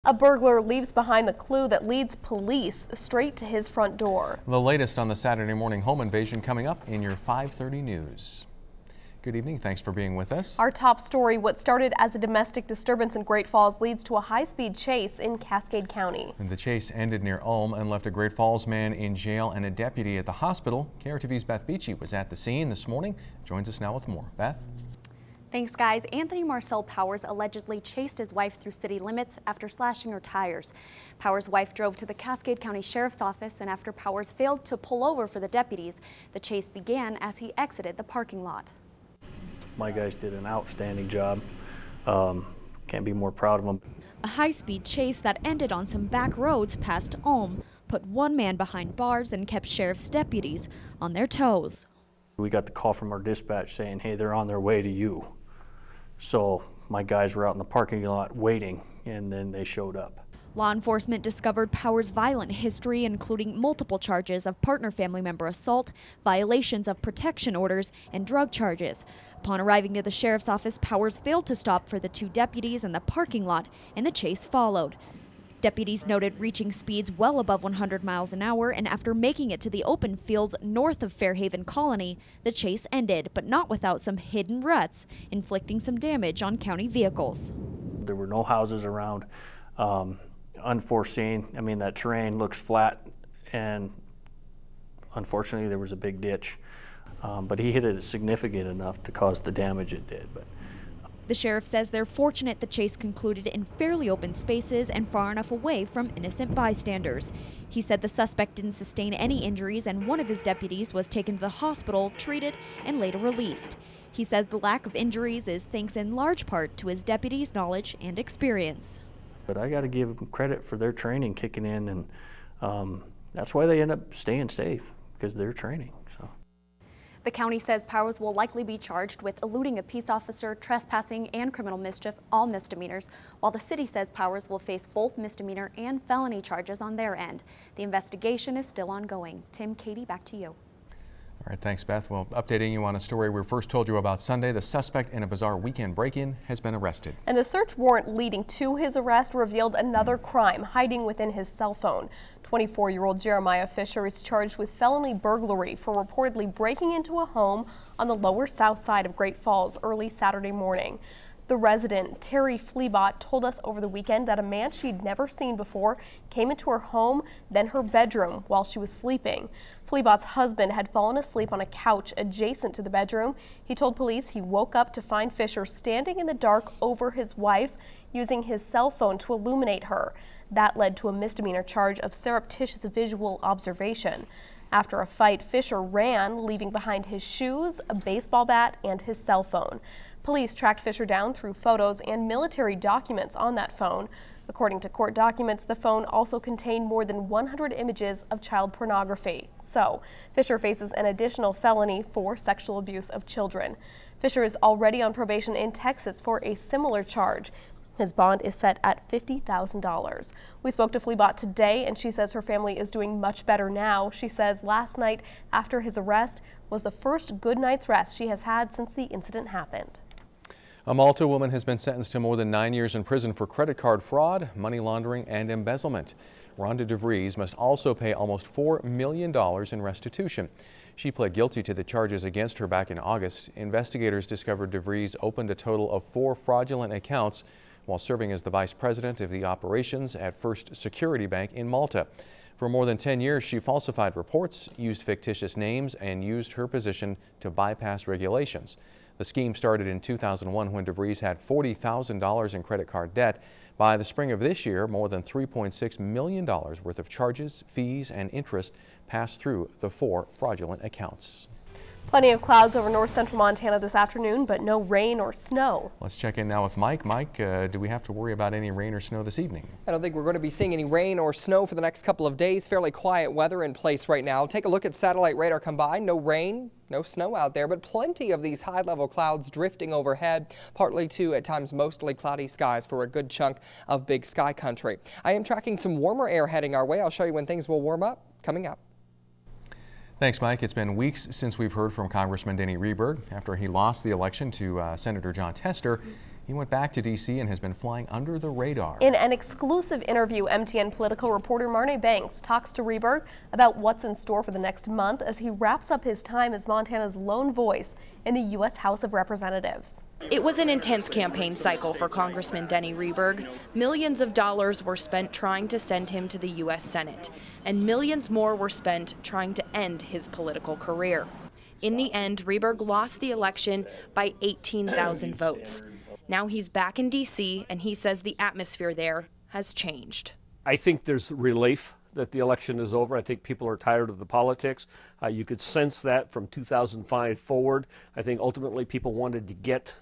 A burglar leaves behind the clue that leads police straight to his front door. The latest on the Saturday morning home invasion coming up in your 5:30 news. Good evening. Thanks for being with us. Our top story, what started as a domestic disturbance in Great Falls leads to a high-speed chase in Cascade County. And the chase ended near Ulm and left a Great Falls man in jail and a deputy at the hospital. KRTV's Beth Beachy was at the scene this morning. Joins us now with more. Beth? Thanks, guys. Anthony Marcel Powers allegedly chased his wife through city limits after slashing her tires. Powers' wife drove to the Cascade County Sheriff's Office, and after Powers failed to pull over for the deputies, the chase began as he exited the parking lot. My guys did an outstanding job. Can't be more proud of them. A high-speed chase that ended on some back roads past Ulm put one man behind bars and kept sheriff's deputies on their toes. We got the call from our dispatch saying, hey, they're on their way to you. So my guys were out in the parking lot waiting, and then they showed up. Law enforcement discovered Powers' violent history, including multiple charges of partner family member assault, violations of protection orders, and drug charges. Upon arriving to the sheriff's office, Powers failed to stop for the two deputies in the parking lot, and the chase followed. Deputies noted reaching speeds well above 100 miles an hour, and after making it to the open fields north of Fairhaven Colony, the chase ended, but not without some hidden ruts, inflicting some damage on county vehicles. There were no houses around. Unforeseen. I mean, that terrain looks flat, and unfortunately there was a big ditch. But he hit it significant enough to cause the damage it did. But the sheriff says they're fortunate the chase concluded in fairly open spaces and far enough away from innocent bystanders. He said the suspect didn't sustain any injuries, and one of his deputies was taken to the hospital, treated, and later released. He says the lack of injuries is thanks in large part to his deputies' knowledge and experience. But I got to give them credit for their training kicking in, and that's why they end up staying safe, because of their training. So. The county says Powers will likely be charged with eluding a peace officer, trespassing, and criminal mischief, all misdemeanors, while the city says Powers will face both misdemeanor and felony charges on their end. The investigation is still ongoing. Tim, Katie, back to you. All right, thanks, Beth. Well, updating you on a story we first told you about Sunday, the suspect in a bizarre weekend break-in has been arrested. And the search warrant leading to his arrest revealed another crime hiding within his cell phone. 24-year-old Jeremiah Fisher is charged with felony burglary for reportedly breaking into a home on the lower south side of Great Falls early Saturday morning. The resident, Terry Fleabot, told us over the weekend that a man she'd never seen before came into her home, then her bedroom, while she was sleeping. Fleabot's husband had fallen asleep on a couch adjacent to the bedroom. He told police he woke up to find Fisher standing in the dark over his wife, using his cell phone to illuminate her. That led to a misdemeanor charge of surreptitious visual observation. After a fight, Fisher ran, leaving behind his shoes, a baseball bat, and his cell phone. Police tracked Fisher down through photos and military documents on that phone. According to court documents, the phone also contained more than 100 images of child pornography. So, Fisher faces an additional felony for sexual abuse of children. Fisher is already on probation in Texas for a similar charge. His bond is set at $50,000. We spoke to Fleabot today, and she says her family is doing much better now. She says last night after his arrest was the first good night's rest she has had since the incident happened. A Malta woman has been sentenced to more than 9 years in prison for credit card fraud, money laundering, and embezzlement. Rhonda DeVries must also pay almost $4 million in restitution. She pled guilty to the charges against her back in August. Investigators discovered DeVries opened a total of 4 fraudulent accounts while serving as the vice president of the operations at First Security Bank in Malta. For more than 10 years, she falsified reports, used fictitious names, and used her position to bypass regulations. The scheme started in 2001 when DeVries had $40,000 in credit card debt. By the spring of this year, more than $3.6 million worth of charges, fees, and interest passed through the 4 fraudulent accounts. Plenty of clouds over north central Montana this afternoon, but no rain or snow. Let's check in now with Mike. Mike, do we have to worry about any rain or snow this evening? I don't think we're going to be seeing any rain or snow for the next couple of days. Fairly quiet weather in place right now. Take a look at satellite radar combined. No rain, no snow out there, but plenty of these high-level clouds drifting overhead, partly to at times mostly cloudy skies for a good chunk of big sky country. I am tracking some warmer air heading our way. I'll show you when things will warm up coming up. Thanks, Mike. It's been weeks since we've heard from Congressman Denny Rehberg. After he lost the election to Senator John Tester, He went back to D.C. and has been flying under the radar. In an exclusive interview, MTN political reporter Marne Banks talks to Rehberg about what's in store for the next month as he wraps up his time as Montana's lone voice in the U.S. House of Representatives. It was an intense campaign cycle for Congressman Denny Rehberg. Millions of dollars were spent trying to send him to the U.S. Senate, and millions more were spent trying to end his political career. In the end, Rehberg lost the election by 18,000 votes. Now he's back in D.C., and he says the atmosphere there has changed. I think there's relief that the election is over. I think people are tired of the politics. You could sense that from 2005 forward. I think ultimately people wanted to get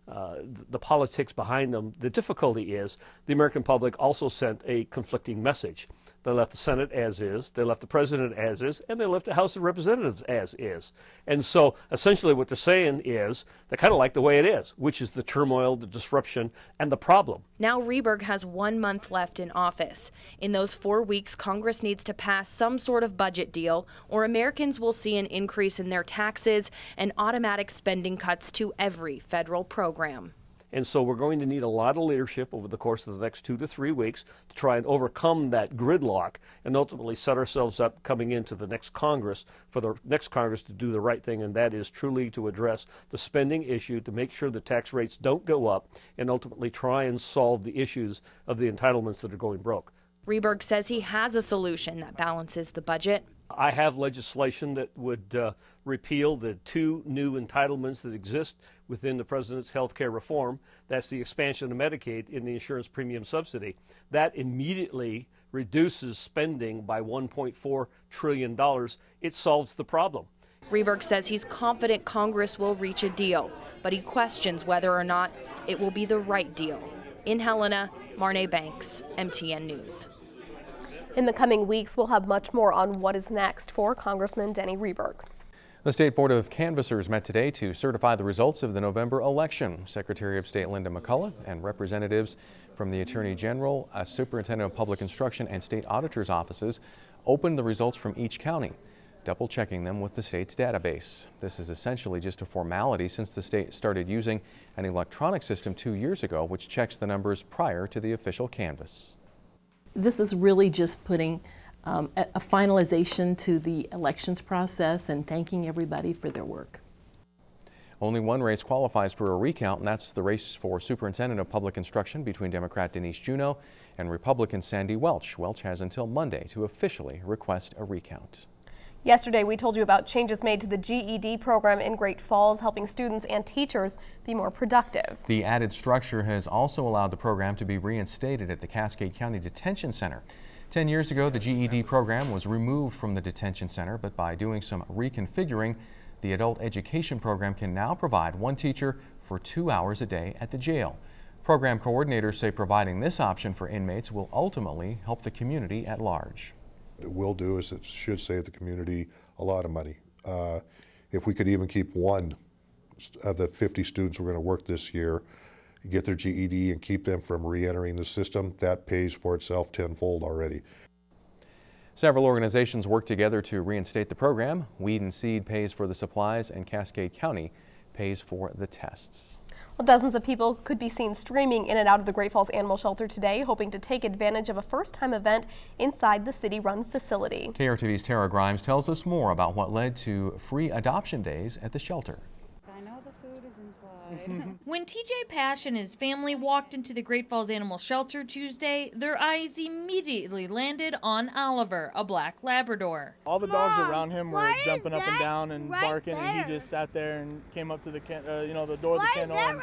the politics behind them. The difficulty is the American public also sent a conflicting message. They left the Senate as is, they left the President as is, and they left the House of Representatives as is. And so essentially what they're saying is they kind of like the way it is, which is the turmoil, the disruption, and the problem. Now Rehberg has 1 month left in office. In those 4 weeks, Congress needs to pass some sort of budget deal, or Americans will see an increase in their taxes and automatic spending cuts to every federal program. And so we're going to need a lot of leadership over the course of the next 2 to 3 weeks to try and overcome that gridlock and ultimately set ourselves up coming into the next Congress for the next Congress to do the right thing, and that is truly to address the spending issue, to make sure the tax rates don't go up, and ultimately try and solve the issues of the entitlements that are going broke. Rehberg says he has a solution that balances the budget. I have legislation that would repeal the 2 new entitlements that exist within the President's health care reform. That's the expansion of Medicaid in the insurance premium subsidy. That immediately reduces spending by $1.4 trillion. It solves the problem. Rehberg says he's confident Congress will reach a deal, but he questions whether or not it will be the right deal. In Helena, Marne Banks, MTN News. In the coming weeks, we'll have much more on what is next for Congressman Denny Rehberg. The State Board of Canvassers met today to certify the results of the November election. Secretary of State Linda McCullough and representatives from the Attorney General, Superintendent of Public Instruction, and state auditors' offices opened the results from each county, double-checking them with the state's database. This is essentially just a formality since the state started using an electronic system 2 years ago, which checks the numbers prior to the official canvass. This is really just putting a finalization to the elections process and thanking everybody for their work. Only one race qualifies for a recount, and that's the race for Superintendent of Public Instruction between Democrat Denise Juneau and Republican Sandy Welch. Welch has until Monday to officially request a recount. Yesterday, we told you about changes made to the GED program in Great Falls, helping students and teachers be more productive. The added structure has also allowed the program to be reinstated at the Cascade County Detention Center. 10 years ago, the GED program was removed from the detention center, but by doing some reconfiguring, the adult education program can now provide one teacher for 2 hours a day at the jail. Program coordinators say providing this option for inmates will ultimately help the community at large. What it will do is it should save the community a lot of money. If we could even keep one of the 50 students we're going to work this year, get their GED and keep them from re-entering the system, that pays for itself tenfold already. Several organizations work together to reinstate the program. Weed and Seed pays for the supplies, and Cascade County pays for the tests. Well, dozens of people could be seen streaming in and out of the Great Falls Animal Shelter today, hoping to take advantage of a first-time event inside the city-run facility. KRTV's Tara Grimes tells us more about what led to free adoption days at the shelter. I know the food is inside. When TJ Pash and his family walked into the Great Falls Animal Shelter Tuesday, their eyes immediately landed on Oliver, a black Labrador. All the dogs around him were jumping up and down and barking, and he just sat there and came up to the the door of the kennel and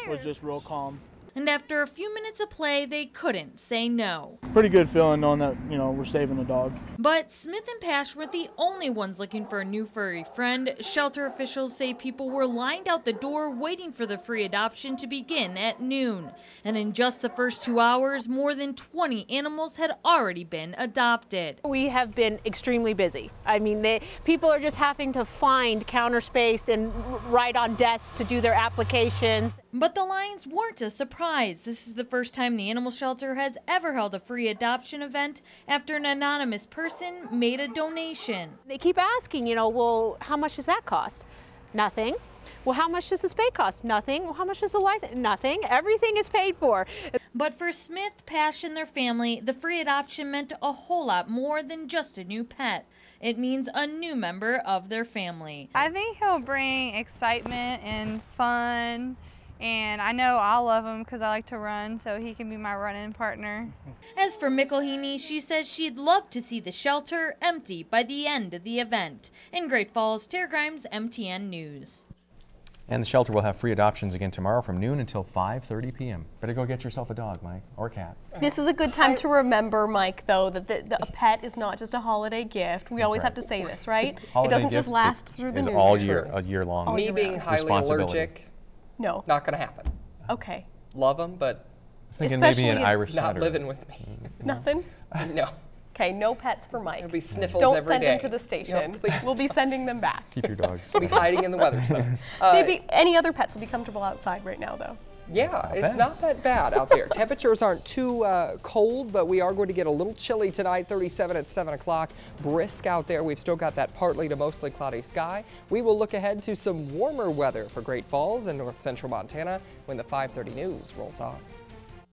was just real calm. And after a few minutes of play, they couldn't say no. Pretty good feeling knowing that, we're saving the dog. But Smith and Pash weren't the only ones looking for a new furry friend. Shelter officials say people were lined out the door waiting for the free adoption to begin at noon. And in just the first 2 hours, more than 20 animals had already been adopted. We have been extremely busy. I mean, people are just having to find counter space and right on desks to do their applications. But the lines weren't a surprise. This is the first time the animal shelter has ever held a free adoption event after an anonymous person made a donation. They keep asking, well, how much does that cost? Nothing. Well, how much does the spay cost? Nothing. Well, how much does the license? Nothing. Everything is paid for. But for Smith, Pash, and their family, the free adoption meant a whole lot more than just a new pet. It means a new member of their family. I think he'll bring excitement and fun, and I know I'll love him because I like to run, so he can be my running partner. As for McElhaney, she says she'd love to see the shelter empty by the end of the event. In Great Falls, Tara Grimes, MTN News. And the shelter will have free adoptions again tomorrow from noon until 5:30 p.m. Better go get yourself a dog, Mike, or a cat. This is a good time to remember, Mike, though, that a pet is not just a holiday gift. We always have to say this, right? It doesn't just last through the new year. All year, a year long. Me being highly allergic, no, not going to happen. Okay. Love them, but I was thinking maybe an Irish not setter. living with me. Nothing? No. Okay, no pets for Mike. There'll be sniffles Don't every send day. him to the station. No, please we'll be sending them back. Keep your dogs. We'll be hiding in the weather zone. Any other pets will be comfortable outside right now, though. Yeah, it's not that bad out there. Temperatures aren't too cold, but we are going to get a little chilly tonight, 37 at 7 o'clock. Brisk out there. We've still got that partly to mostly cloudy sky. We will look ahead to some warmer weather for Great Falls and north central Montana when the 5:30 news rolls on.